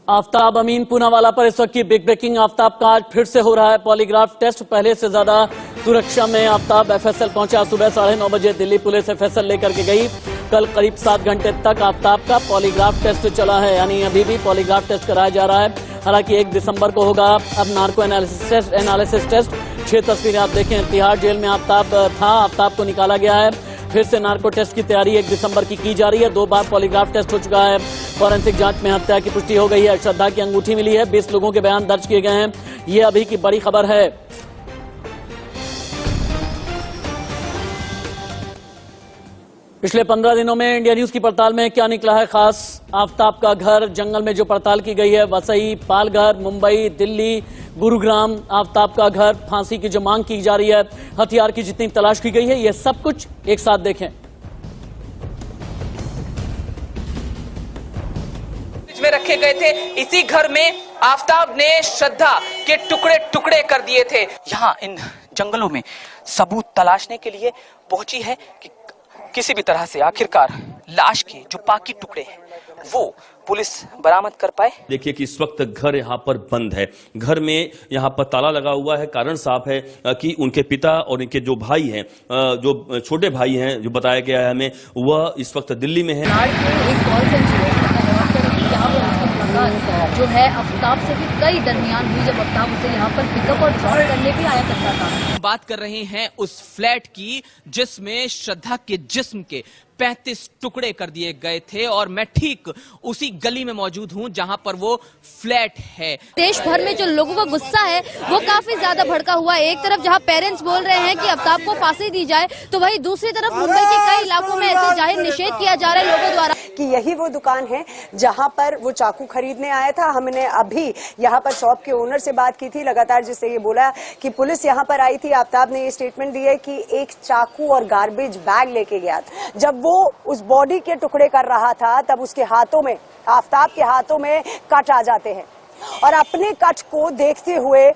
आफ्ताब अमीन पूनावाला पर इस वक्त की बिग ब्रेकिंग। आफ्ताब का आज फिर से हो रहा है पॉलीग्राफ टेस्ट। पहले से ज्यादा सुरक्षा में आफ्ताब एफएसएल पहुंचा। सुबह 9:30 बजे दिल्ली पुलिस एफएसएल लेकर के गई। कल करीब 7 घंटे तक आफ्ताब का पॉलीग्राफ टेस्ट चला है, यानी अभी भी पॉलीग्राफ टेस्ट कराया जा रहा है। हालांकि 1 दिसंबर को होगा अब नार्को एनालिसिस टेस्ट। 6 तस्वीरें आप देखें, तिहाड़ जेल में आफ्ताब था, आफ्ताब को निकाला गया है। फिर से नार्को टेस्ट की तैयारी 1 दिसंबर की जा रही है। 2 बार पॉलीग्राफ टेस्ट हो चुका है। फॉरेंसिक जांच में हत्या की पुष्टि हो गई है। श्रद्धा की अंगूठी मिली है। 20 लोगों के बयान दर्ज किए गए हैं। ये अभी की बड़ी खबर है। पिछले 15 दिनों में इंडिया न्यूज की पड़ताल में क्या निकला है खास? आफ्ताब का घर जंगल में जो पड़ताल की गई है, वसई, पालघर, मुंबई, दिल्ली, गुरुग्राम, आफ्ताब का घर, फांसी की जो मांग की जा रही है, हथियार की जितनी तलाश की गई है, ये सब कुछ एक साथ देखें। में रखे गए थे, इसी घर में आफ्ताब ने श्रद्धा के टुकड़े टुकड़े कर दिए थे। यहाँ इन जंगलों में सबूत तलाशने के लिए पहुंची है कि किसी भी तरह से आखिरकार लाश के जो बाकी टुकड़े हैं वो पुलिस बरामद कर पाए। देखिए कि इस वक्त घर यहाँ पर बंद है। घर में यहाँ पर ताला लगा हुआ है। कारण साफ है कि उनके पिता और इनके जो भाई हैं, जो छोटे भाई हैं, जो बताया गया है हमें, वह इस वक्त दिल्ली में है। जो है आफ्ताब से भी कई दरमियान हुई, जब आफ्ताब उसे यहाँ पर पिकअप और ड्रॉप करने भी आया करता था। बात कर रहे हैं उस फ्लैट की जिसमें श्रद्धा के जिस्म के 35 टुकड़े कर दिए गए थे, और मैं ठीक उसी गली में मौजूद हूं जहां पर वो फ्लैट है। देश भर में जो लोगों का गुस्सा है वो काफी ज्यादा भड़का हुआ है। एक तरफ जहां पेरेंट्स बोल रहे हैं कि आफ्ताब को फांसी दी जाए, तो वहीं दूसरी तरफ मुंबई के कई इलाकों में ऐसे जाहिर निषेध किया जा रहा है लोगों द्वारा कि यही वो दुकान है जहां पर वो चाकू खरीदने आया था। हमने अभी यहाँ पर शॉप के ओनर से बात की थी, लगातार जिससे ये बोला कि पुलिस यहाँ पर आई थी। आफ्ताब ने ये स्टेटमेंट दी है कि एक चाकू और गार्बेज बैग लेके गया था। जब वो उस बॉडी के टुकड़े कर रहा था तब उसके हाथों में, आफ्ताब के हाथों में कट आ जाते हैं, और अपने कट को देखते हुए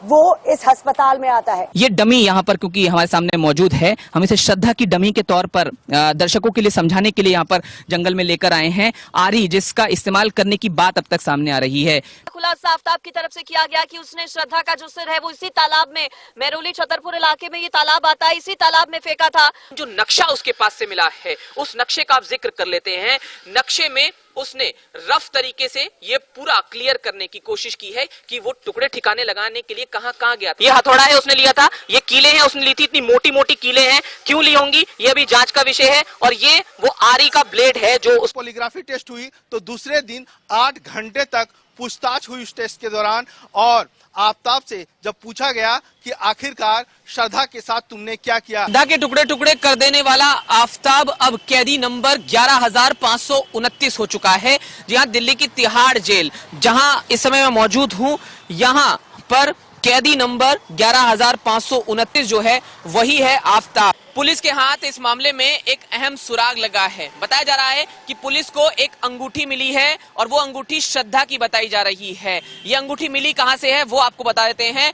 वो इस अस्पताल में आता है। ये डमी यहाँ पर क्योंकि हमारे सामने मौजूद है, हम इसे श्रद्धा की डमी के तौर पर दर्शकों के लिए समझाने के लिए यहाँ पर जंगल में लेकर आए हैं। आरी जिसका इस्तेमाल करने की बात अब तक सामने आ रही है। खुलासा आफ्ताब की तरफ से किया गया कि उसने श्रद्धा का जो सिर है वो इसी तालाब में, मेहरौली छतरपुर इलाके में ये तालाब आता है, इसी तालाब में फेंका था। जो नक्शा उसके पास से मिला है, उस नक्शे का आप जिक्र कर लेते हैं। नक्शे में उसने रफ तरीके से ये पूरा क्लियर करने की कोशिश की है कि वो टुकड़े ठिकाने लगाने के लिए कहां गया था। ये हथौड़ा है उसने लिया था, ये कीले हैं उसने ली थी, इतनी मोटी मोटी कीले हैं, क्यों ली होंगी ये अभी जांच का विषय है। और ये वो आरी का ब्लेड है जो उस पॉलीग्राफी टेस्ट हुई तो दूसरे दिन 8 घंटे तक पूछताछ हुई उस टेस्ट के दौरान, और आफ्ताब से जब पूछा गया कि आखिरकार श्रद्धा के साथ तुमने क्या किया। श्रद्धा के टुकड़े टुकड़े कर देने वाला आफ्ताब अब कैदी नंबर 11,529 हो चुका है। जी हाँ, दिल्ली की तिहाड़ जेल जहां इस समय मैं मौजूद हूं, यहां पर कैदी नंबर 11,529 जो है वही है आफ्ताब। पुलिस के हाथ इस मामले में एक अहम सुराग लगा है। बताया जा रहा है कि पुलिस को एक अंगूठी मिली है, और वो अंगूठी श्रद्धा की बताई जा रही है। ये अंगूठी मिली कहां से है वो आपको बता देते हैं।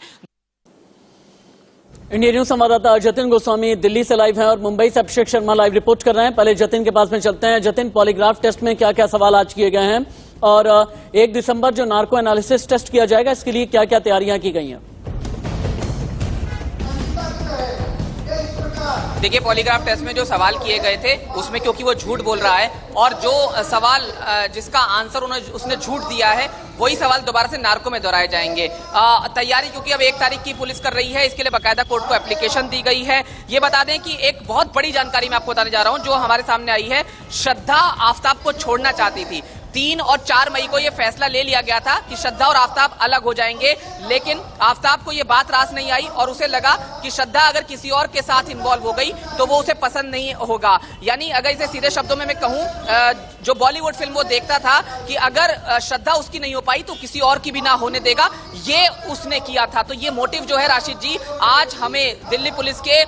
इंडिया न्यूज संवाददाता जतिन गोस्वामी दिल्ली से लाइव हैं और मुंबई से अभिषेक शर्मा लाइव रिपोर्ट कर रहे हैं। पहले जतिन के पास में चलते हैं। जतिन, पॉलीग्राफ टेस्ट में क्या क्या सवाल आज किए गए हैं, और 1 दिसंबर जो नार्को एनालिसिस टेस्ट किया जाएगा, इसके लिए क्या क्या तैयारियां की गई हैं? देखिए, पॉलीग्राफ टेस्ट में जो सवाल किए गए थे उसमें क्योंकि वो झूठ बोल रहा है, और जो सवाल जिसका आंसर उसने झूठ दिया है, वही सवाल दोबारा से नार्को में दोहराए जाएंगे। तैयारी क्योंकि अब 1 तारीख की पुलिस कर रही है, इसके लिए बाकायदा कोर्ट को एप्लीकेशन दी गई है। ये बता दें कि एक बहुत बड़ी जानकारी मैं आपको बताने जा रहा हूं जो हमारे सामने आई है। श्रद्धा आफ्ताब को छोड़ना चाहती थी। 3 और 4 मई को यह फैसला ले लिया गया था कि श्रद्धा और आफ्ताब अलग हो जाएंगे, लेकिन आफ्ताब को यह बात रास नहीं आई, और उसे लगा कि श्रद्धा अगर किसी और के साथ इन्वॉल्व हो गई तो वो उसे पसंद नहीं होगा। यानी अगर इसे सीधे शब्दों में मैं कहूं, जो बॉलीवुड फिल्म वो देखता था कि अगर श्रद्धा उसकी नहीं हो पाई तो किसी और की भी ना होने देगा, ये उसने किया था। तो ये मोटिव जो है राशिद जी, आज हमें दिल्ली पुलिस के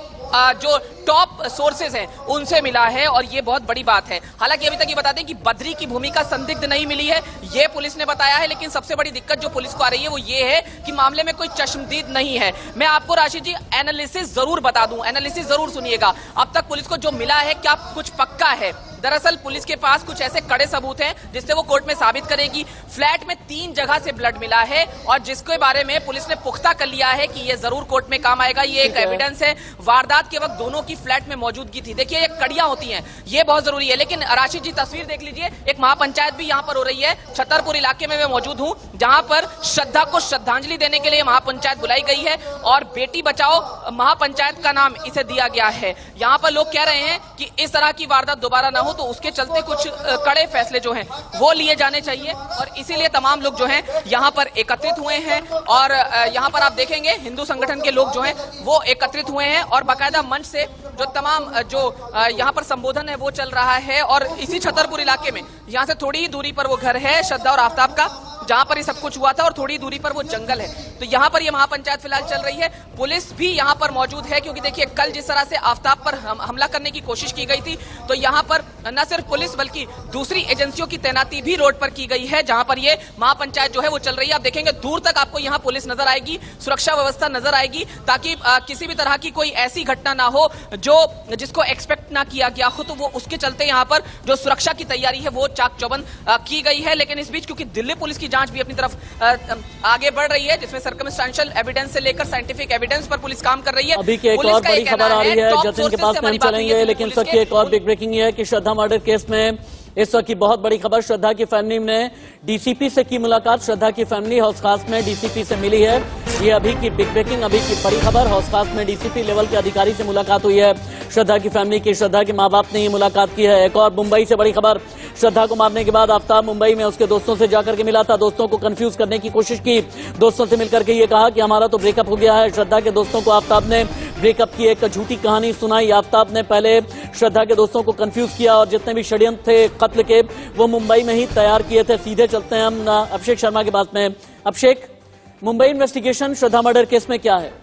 जो टॉप सोर्सेज हैं उनसे मिला है और ये बहुत बड़ी बात है। हालांकि अभी तक ये बता दें कि बद्री की भूमिका संदिग्ध नहीं मिली है, ये पुलिस ने बताया है, लेकिन सबसे बड़ी दिक्कत जो पुलिस को आ रही है वो ये है कि मामले में कोई चश्मदीद नहीं है। मैं आपको राशि जी एनालिसिस जरूर बता दूं, एनालिसिस जरूर सुनिएगा। अब तक पुलिस को जो मिला है क्या कुछ पक्का है? दरअसल पुलिस के पास कुछ ऐसे कड़े सबूत हैं जिससे वो कोर्ट में साबित करेगी। फ्लैट में 3 जगह से ब्लड मिला है और जिसके बारे में पुलिस ने पुख्ता कर लिया है कि ये जरूर कोर्ट में काम आएगा। ये एक एविडेंस है। वारदात के वक्त दोनों की फ्लैट में मौजूदगी थी। देखिए ये कड़ियां होती हैं, ये बहुत जरूरी है। लेकिन राशि जी तस्वीर देख लीजिए, एक महापंचायत भी यहाँ पर हो रही है। छतरपुर इलाके में मैं मौजूद हूँ जहां पर श्रद्धा को श्रद्धांजलि देने के लिए महापंचायत बुलाई गई है और बेटी बचाओ महापंचायत का नाम इसे दिया गया है। यहाँ पर लोग कह रहे हैं कि इस तरह की वारदात दोबारा ना हो, तो उसके चलते कुछ कड़े फैसले जो हैं वो लिए जाने चाहिए और इसीलिए तमाम लोग जो हैं यहाँ पर एकत्रित हुए हैं। और यहाँ पर आप देखेंगे हिंदू संगठन के लोग जो हैं वो एकत्रित हुए हैं और बाकायदा मंच से जो तमाम जो यहाँ पर संबोधन है वो चल रहा है। और इसी छतरपुर इलाके में यहाँ से थोड़ी ही दूरी पर वो घर है श्रद्धा और आफ्ताब का, जहां पर ये सब कुछ हुआ था, और थोड़ी दूरी पर वो जंगल है। तो यहाँ पर ये महापंचायत फिलहाल चल रही है। पुलिस भी यहाँ पर मौजूद है क्योंकि देखिए कल जिस तरह से आफ्ताब पर हमला करने की कोशिश की गई थी, तो यहाँ पर न सिर्फ पुलिस बल्कि दूसरी एजेंसियों की तैनाती भी रोड पर की गई है जहां पर ये महापंचायत जो है वो चल रही है। आप देखेंगे दूर तक आपको यहाँ पुलिस नजर आएगी, सुरक्षा व्यवस्था नजर आएगी, ताकि किसी भी तरह की कोई ऐसी घटना ना हो जिसको एक्सपेक्ट ना किया गया हो। तो वो उसके चलते यहाँ पर जो सुरक्षा की तैयारी है वो चाक चौबंद की गई है। लेकिन इस बीच क्योंकि दिल्ली पुलिस की जांच भी अपनी तरफ आगे बढ़ रही है, जिसमें सर्कमस्टेंशियल एविडेंस से लेकर साइंटिफिक एविडेंस पर पुलिस काम कर रही है। अभी की एक और बड़ी खबर आ रही है, जतिन के पास में हम चलेंगे, लेकिन इस वक्त की एक और बिग ब्रेकिंग है कि श्रद्धा मर्डर केस में इस वक्त की बहुत बड़ी खबर, श्रद्धा की फैमिली ने डीसीपी से की मुलाकात। श्रद्धा की फैमिली हाउस खास में डीसीपी से मिली है। ये अभी की बिग ब्रेकिंग, अभी की बड़ी खबर। हाउस खास में डीसीपी लेवल के अधिकारी से मुलाकात हुई है श्रद्धा की फैमिली की। श्रद्धा के माँ बाप ने ये मुलाकात की है। एक और मुंबई से बड़ी खबर, श्रद्धा को मारने के बाद आफ्ताब मुंबई में उसके दोस्तों से जाकर के मिला था। दोस्तों को कंफ्यूज करने की कोशिश की, दोस्तों से मिलकर के ये कहा कि हमारा तो ब्रेकअप हो गया है। श्रद्धा के दोस्तों को आफ्ताब ने ब्रेकअप की एक झूठी कहानी सुनाई। आफ्ताब ने पहले श्रद्धा के दोस्तों को कंफ्यूज किया और जितने भी षड्यंत्र थे कत्ल के वो मुंबई में ही तैयार किए थे। सीधे चलते हैं हम अभिषेक शर्मा के पास में। अभिषेक, मुंबई इन्वेस्टिगेशन श्रद्धा मर्डर केस में क्या है?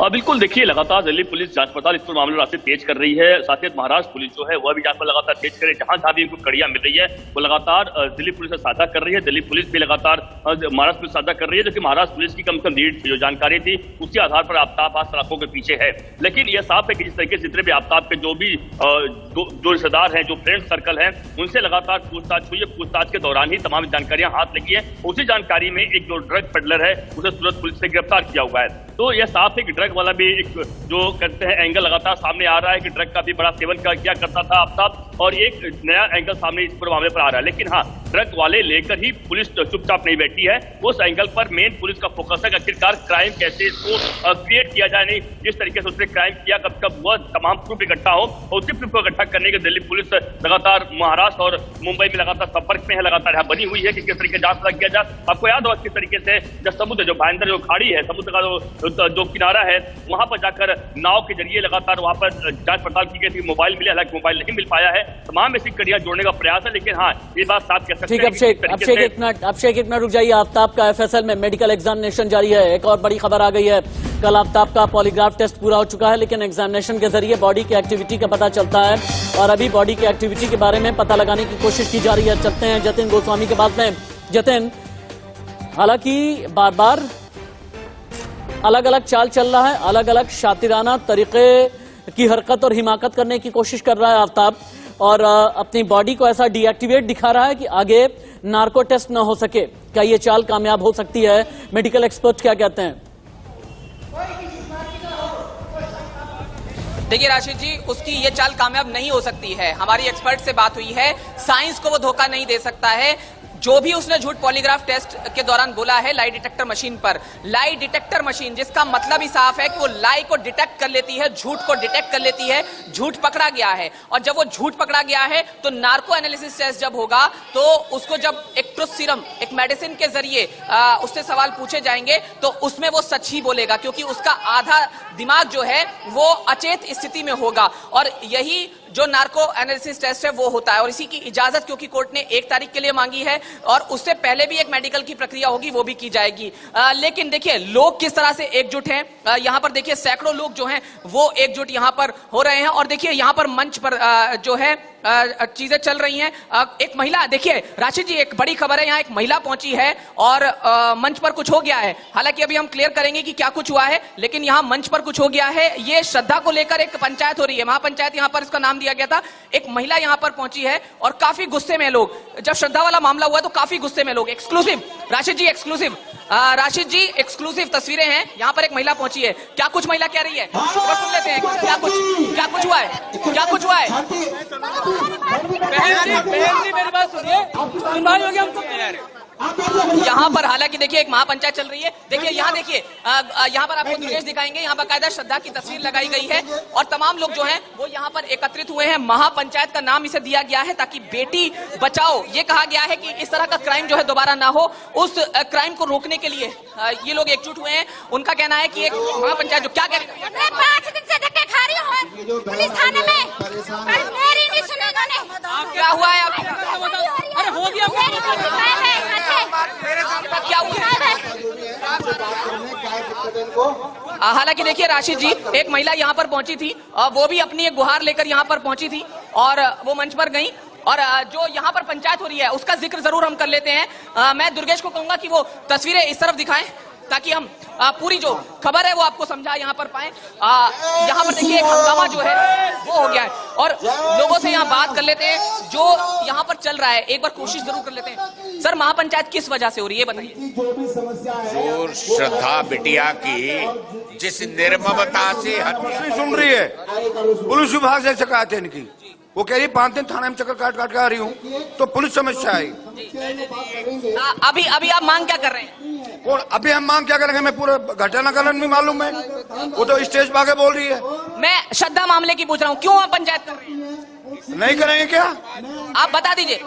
बिल्कुल, देखिए लगातार दिल्ली पुलिस जांच पड़ताल इस पर मामले रास्ते तेज कर रही है। साथ ही महाराष्ट्र पुलिस जो है वह भी जांच पर लगातार तेज करे, जहां जहां भी इनको कड़ियां मिल रही है वो लगातार दिल्ली पुलिस से साझा कर रही है। दिल्ली पुलिस भी लगातार महाराष्ट्र पुलिस साझा कर रही है, जो कि महाराष्ट्र पुलिस की कम से कम लीड थी, जो जानकारी थी उसके आधार पर आफ्ताब आज सड़कों के पीछे है। लेकिन यह साफ है कि जिस तरीके से जितने भी आफ्ताब के जो भी जो रिश्तेदार हैं, जो फ्रेंड सर्कल है, उनसे लगातार पूछताछ हुई है। पूछताछ के दौरान ही तमाम जानकारियां हाथ लगी है। उसी जानकारी में एक जो ड्रग पेडलर है उसे सूरत पुलिस ने गिरफ्तार किया हुआ है। तो यह साफ है कि ड्रग वाला भी एक जो कहते हैं एंगल लगातार सामने आ रहा है कि ड्रग का भी बड़ा सेवन किया करता था आफ्ताब, और एक नया एंगल सामने इस पूरे मामले पर आ रहा है। लेकिन हाँ, ड्रग वाले लेकर ही पुलिस चुपचाप नहीं बैठी है। उस एंगल पर मेन पुलिस का फोकस है कि आखिरकार क्राइम कैसे इसको क्रिएट किया जाए, नहीं जिस तरीके से उसने क्राइम किया, कब कब हुआ, तमाम प्रूफ इकट्ठा हो, और उसी प्रूफ को इकट्ठा करने के दिल्ली पुलिस लगातार महाराष्ट्र और मुंबई में लगातार संपर्क में है, लगातार यहाँ बनी हुई है कि किस तरीके जांच किया जाए। आपको याद होगा किस तरीके से जब समुद्र जो भाईंदर जो खाड़ी है, समुद्र का जो किनारा है, वहां पर जाकर नाव के जरिए लगातार वहां पर जांच पड़ताल की गई थी। मोबाइल मिले, हालांकि मोबाइल नहीं मिल पाया है। तमाम ऐसी कड़ियां जोड़ने का प्रयास है, लेकिन हाँ ये बात साफ कह सकते हैं। अभिषेक एक मिनट रुक जाइए। आफ्ताब का एफएसएल में मेडिकल एग्जामिनेशन जारी है। एक और बड़ी खबर आ गई है, कल आफ्ताब का पॉलीग्राफ टेस्ट पूरा हो चुका है, लेकिन एग्जामिनेशन के जरिए बॉडी की एक्टिविटी का पता चलता है और अभी बॉडी की एक्टिविटी के बारे में पता लगाने की कोशिश की जा रही है। चलते हैं जतिन गोस्वामी के पास में। जतिन, हालांकि बार बार अलग अलग चाल चल रहा है, अलग अलग शातिराना तरीके की हरकत और हिमाकत करने की कोशिश कर रहा है आफ्ताब, और अपनी बॉडी को ऐसा डीएक्टिवेट दिखा रहा है कि आगे नार्को टेस्ट न हो सके। क्या ये चाल कामयाब हो सकती है? मेडिकल एक्सपर्ट क्या कहते हैं? देखिए राशिद जी, उसकी ये चाल कामयाब नहीं हो सकती है। हमारी एक्सपर्ट से बात हुई है, साइंस को वो धोखा नहीं दे सकता है। जो भी उसने झूठ पॉलीग्राफ टेस्ट के दौरान बोला है लाई डिटेक्टर मशीन पर, लाई डिटेक्टर मशीन जिसका मतलब ही साफ है कि वो लाई को डिटेक्ट कर लेती है, झूठ को डिटेक्ट कर लेती है। झूठ पकड़ा गया है, और जब वो झूठ पकड़ा गया है तो नार्को एनालिसिस टेस्ट जब होगा तो उसको जब एक ट्रुथ सीरम, एक मेडिसिन के जरिए उससे सवाल पूछे जाएंगे तो उसमें वो सच ही बोलेगा, क्योंकि उसका आधा दिमाग जो है वो अचेत स्थिति में होगा। और यही जो नार्को एनालिसिस टेस्ट है वो होता है, और इसी की इजाजत क्योंकि कोर्ट ने 1 तारीख के लिए मांगी है और उससे पहले भी एक मेडिकल की प्रक्रिया होगी, वो भी की जाएगी। लेकिन देखिए लोग किस तरह से एकजुट हैं, यहां पर देखिए सैकड़ों लोग जो हैं वो एकजुट यहां पर हो रहे हैं, और देखिए यहां पर मंच पर जो है चीजें चल रही हैं। एक महिला, देखिए राशिद जी, एक बड़ी खबर है, यहाँ एक महिला पहुंची है और मंच पर कुछ हो गया है। हालांकि अभी हम क्लियर करेंगे कि क्या कुछ हुआ है, लेकिन यहाँ मंच पर कुछ हो गया है। ये श्रद्धा को लेकर एक पंचायत हो रही है, महापंचायत यहाँ पर इसका नाम दिया गया था। एक महिला यहाँ पर पहुंची है और काफी गुस्से में लोग, जब श्रद्धा वाला मामला हुआ तो काफी गुस्से में लोग। एक्सक्लूसिव राशिद जी, एक्सक्लूसिव राशिद जी, एक्सक्लूसिव तस्वीरें हैं। यहाँ पर एक महिला पहुंची है, क्या कुछ महिला कह रही है सुन लेते हैं। क्या कुछ हुआ है, क्या कुछ हुआ है? मेरी बात सुनिए, सुनवाई होगी, हम सब यहाँ पर हालांकि देखिए एक महापंचायत चल रही है। देखिए यहाँ देखिए, यहाँ पर आपको दृश्य दिखाएंगे, यहाँ बाकायदा श्रद्धा की तस्वीर लगाई गई है और तमाम लोग जो हैं वो यहाँ पर एकत्रित हुए हैं। महापंचायत का नाम इसे दिया गया है ताकि बेटी बचाओ, ये कहा गया है कि इस तरह का क्राइम जो है दोबारा ना हो, उस क्राइम को रोकने के लिए ये लोग एकजुट हुए हैं। उनका कहना है कि एक महापंचायत जो क्या कह रही है, 5 दिन से धक्के खा रही हूँ पुलिस थाने में, मेरी नहीं सुनी उन्होंने। क्या हुआ है? अरे हो गया, क्या हुआ? हालांकि देखिए राशिद जी, एक महिला यहाँ पर पहुंची थी, वो भी अपनी एक गुहार लेकर यहाँ पर पहुंची थी और वो मंच पर गई, और जो यहाँ पर पंचायत हो रही है उसका जिक्र जरूर हम कर लेते हैं। मैं दुर्गेश को कहूंगा कि वो तस्वीरें इस तरफ दिखाएं ताकि हम पूरी जो खबर है वो आपको समझा यहाँ पर पाए। यहाँ पर देखिए एक हंगामा जो है वो हो गया है और लोगों से यहाँ बात कर लेते हैं जो यहाँ पर चल रहा है, एक बार कोशिश जरूर कर लेते हैं। सर, महापंचायत किस वजह से हो रही है बताइए। जो श्रद्धा बिटिया की जिस निर्ममता से हत्या सुन रही है, पुलिस विभाग से शिकायत है इनकी, वो कह रही 5 दिन थाने में चक्कर काट काट के आ रही हूँ, तो पुलिस समस्या आई। अभी आप मांग क्या कर रहे हैं? और अभी हम मांग क्या करेंगे, मैं पूरा घटनाक्रम भी मालूम है, वो तो स्टेज पे आके बोल रही है। मैं श्रद्धा मामले की पूछ रहा हूँ, क्यों आप पंचायत कर रहे हैं? नहीं करेंगे क्या? आप बता दीजिए,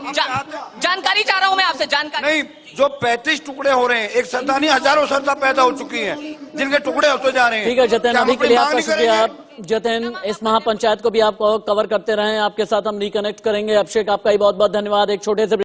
जानकारी चाह रहा हूँ मैं आपसे, जानकारी। नहीं, जो 35 टुकड़े हो रहे हैं, एक श्रद्धा नहीं हजारों श्रद्धा पैदा हो चुकी हैं, जिनके टुकड़े होते जा रहे हैं। ठीक है जतिन, क्या हम अभी के अपनी लिए मांग आपका नहीं शुक्रिया। करेंगे? जतिन, इस महापंचायत को भी आप कवर करते रहें, आपके साथ हम रिकनेक्ट करेंगे। अभिषेक, आपका ही बहुत बहुत धन्यवाद। एक छोटे से